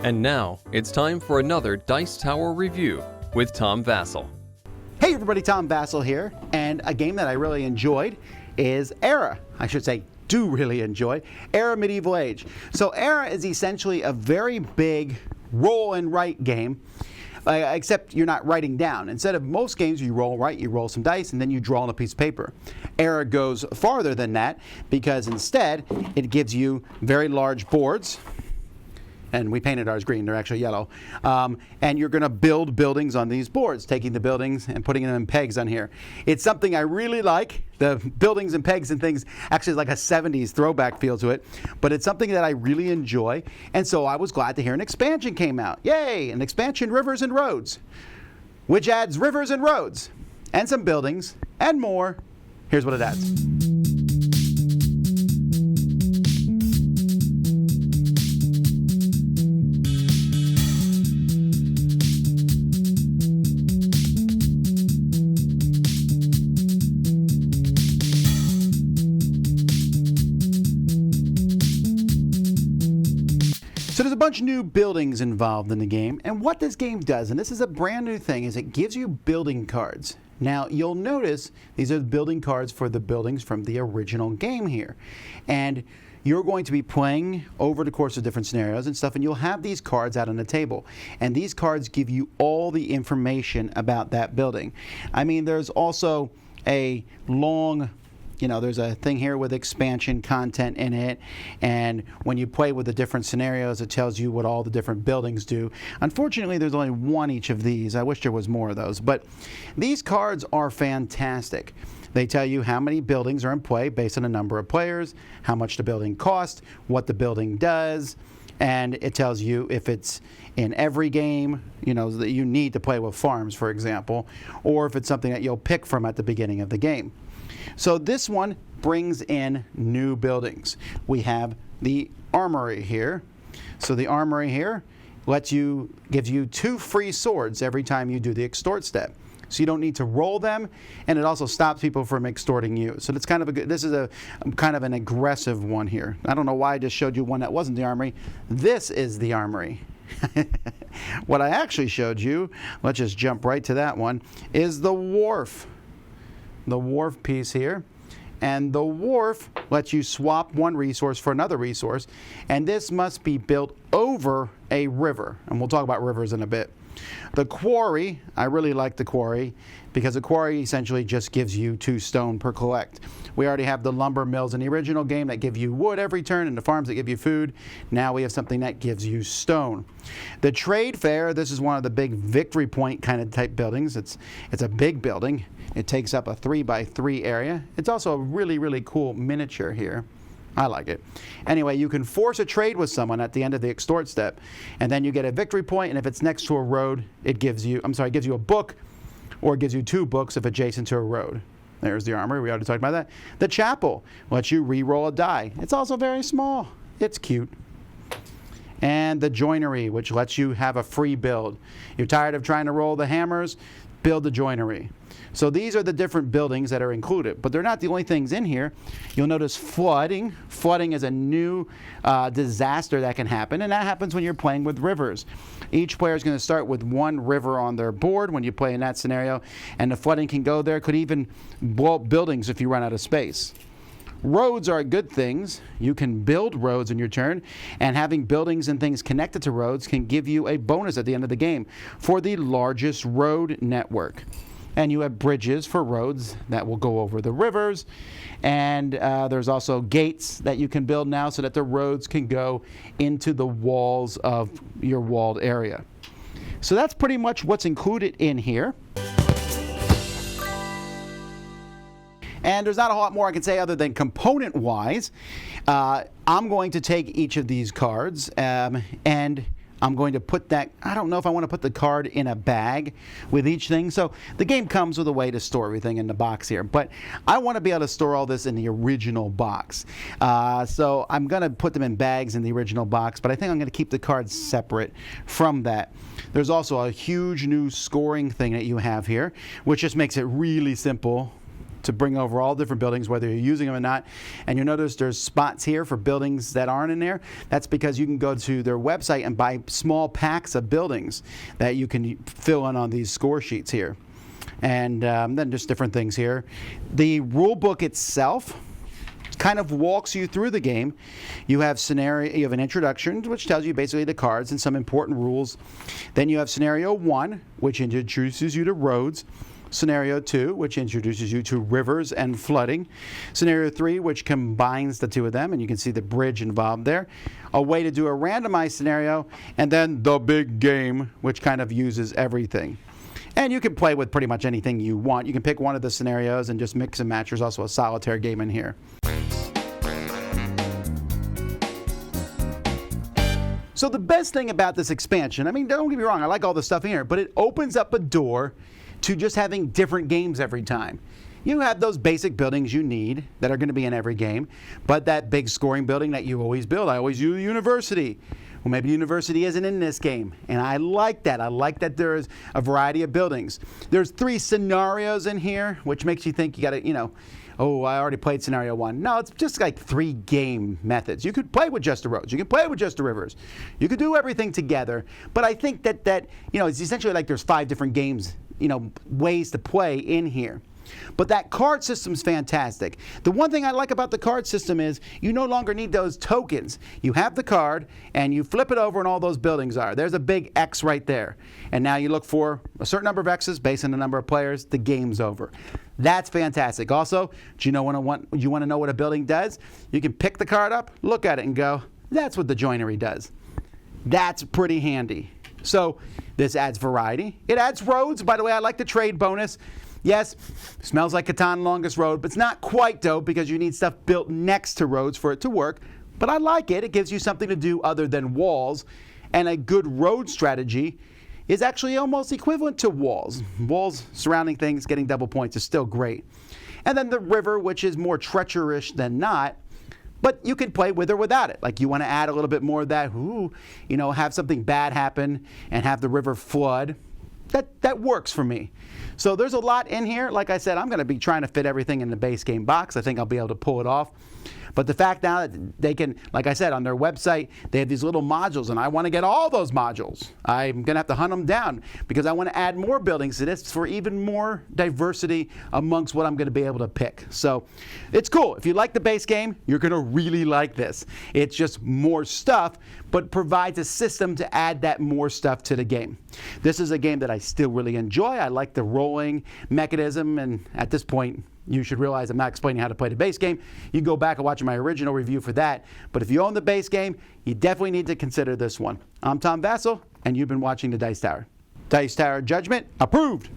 And now, it's time for another Dice Tower review with Tom Vasel. Hey everybody, Tom Vasel here, and a game that I really enjoyed is Era. I should say, do really enjoy Era Medieval Age. So Era is essentially a very big roll and write game, except you're not writing down. Instead of most games, you roll right, you roll some dice, and then you draw on a piece of paper. Era goes farther than that because instead it gives you very large boards. And we painted ours green, they're actually yellow. And you're going to build buildings on these boards, taking the buildings and putting them in pegs on here. It's something I really like. The buildings and pegs and things actually is like a 70s throwback feel to it. But it's something that I really enjoy. And so I was glad to hear an expansion came out. Yay! An expansion, Rivers and Roads, which adds rivers and roads and some buildings and more. Here's what it adds. So there's a bunch of new buildings involved in the game, and what this game does, and this is a brand new thing, is it gives you building cards. Now you'll notice these are the building cards for the buildings from the original game here, and you're going to be playing over the course of different scenarios and stuff, and you'll have these cards out on the table, and these cards give you all the information about that building. I mean, there's also a long, there's a thing here with expansion content in it, and when you play with the different scenarios, it tells you what all the different buildings do. Unfortunately, there's only one each of these. I wish there was more of those, but these cards are fantastic. They tell you how many buildings are in play based on the number of players, how much the building costs, what the building does, and it tells you if it's in every game, that you need to play with farms, for example, or if it's something that you'll pick from at the beginning of the game. So this one brings in new buildings. We have the armory here. So the armory here gives you 2 free swords every time you do the extort step. So you don't need to roll them, and it also stops people from extorting you. So that's kind of this is a kind of an aggressive one here. I don't know why I just showed you one that wasn't the armory. This is the armory. What I actually showed you, let's just jump right to that one, is the wharf. The wharf piece here, and the wharf lets you swap one resource for another resource, and this must be built over a river, and we'll talk about rivers in a bit. The quarry, I really like the quarry because the quarry essentially just gives you 2 stone per collect. We already have the lumber mills in the original game that give you wood every turn and the farms that give you food. Now we have something that gives you stone. The trade fair, this is one of the big victory point kind of type buildings. It's a big building. It takes up a 3x3 area. It's also a really, really cool miniature here. I like it. Anyway, you can force a trade with someone at the end of the extort step, and then you get a victory point, and if it's next to a road, it gives you a book, or it gives you 2 books if adjacent to a road. There's the armory. We already talked about that. The chapel lets you re-roll a die. It's also very small. It's cute. And the joinery, which lets you have a free build. You're tired of trying to roll the hammers? Build the joinery. So these are the different buildings that are included, but they're not the only things in here. You'll notice flooding. Flooding is a new disaster that can happen, and that happens when you're playing with rivers. Each player is going to start with 1 river on their board when you play in that scenario, and the flooding can go there. Could even blow up buildings if you run out of space. Roads are good things. You can build roads in your turn, and having buildings and things connected to roads can give you a bonus at the end of the game for the largest road network. And you have bridges for roads that will go over the rivers, and there's also gates that you can build now so that the roads can go into the walls of your walled area. So that's pretty much what's included in here. And there's not a lot more I can say other than component-wise. I'm going to take each of these cards and I'm going to put that, I don't know if I want to put the card in a bag with each thing. So the game comes with a way to store everything in the box here. But I want to be able to store all this in the original box. So I'm going to put them in bags in the original box, but I think I'm going to keep the cards separate from that. There's also a huge new scoring thing that you have here, which just makes it really simple to bring over all different buildings, whether you're using them or not. And you'll notice there's spots here for buildings that aren't in there. That's because you can go to their website and buy small packs of buildings that you can fill in on these score sheets here. And then just different things here. The rule book itself kind of walks you through the game. You have an introduction, which tells you basically the cards and some important rules. Then you have scenario 1, which introduces you to roads. Scenario 2, which introduces you to rivers and flooding. Scenario 3, which combines the two of them, and you can see the bridge involved there. A way to do a randomized scenario, and then the big game, which kind of uses everything. And you can play with pretty much anything you want. You can pick one of the scenarios and just mix and match. There's also a solitaire game in here. So the best thing about this expansion, I mean, don't get me wrong, I like all the stuff in here, but it opens up a door to just having different games every time. You have those basic buildings you need that are going to be in every game, but that big scoring building that you always build, I always use university. Well, maybe university isn't in this game, and I like that. I like that there's a variety of buildings. There's 3 scenarios in here, which makes you think you got to, oh, I already played scenario 1. No, it's just like 3 game methods. You could play with just the roads. You can play with just the rivers. You could do everything together. But I think that it's essentially like there's 5 different games, ways to play in here. But that card system's fantastic. The one thing I like about the card system is you no longer need those tokens. You have the card and you flip it over and all those buildings are. There's a big X right there. And now you look for a certain number of X's based on the number of players, the game's over. That's fantastic. Also, do you want to know what a building does? You can pick the card up, look at it and go, that's what the joinery does. That's pretty handy. So this adds variety. It adds roads. By the way, I like the trade bonus. Yes, smells like Catan longest road, but it's not quite dope because you need stuff built next to roads for it to work. But I like it. It gives you something to do other than walls. And a good road strategy is actually almost equivalent to walls. Walls surrounding things, getting double points is still great. And then the river, which is more treacherous than not, but you can play with or without it. Like you want to add a little bit more of that, have something bad happen and have the river flood. That works for me. So there's a lot in here. Like I said, I'm going to be trying to fit everything in the base game box. I think I'll be able to pull it off. But the fact now that they can, like I said, on their website, they have these little modules, and I want to get all those modules. I'm going to have to hunt them down because I want to add more buildings to this for even more diversity amongst what I'm going to be able to pick. So it's cool. If you like the base game, you're going to really like this. It's just more stuff, but provides a system to add that more stuff to the game. This is a game that I still really enjoy. I like the rolling mechanism, and at this point, you should realize I'm not explaining how to play the base game. You can go back and watch my original review for that. But if you own the base game, you definitely need to consider this one. I'm Tom Vasel, and you've been watching the Dice Tower. Dice Tower Judgment approved.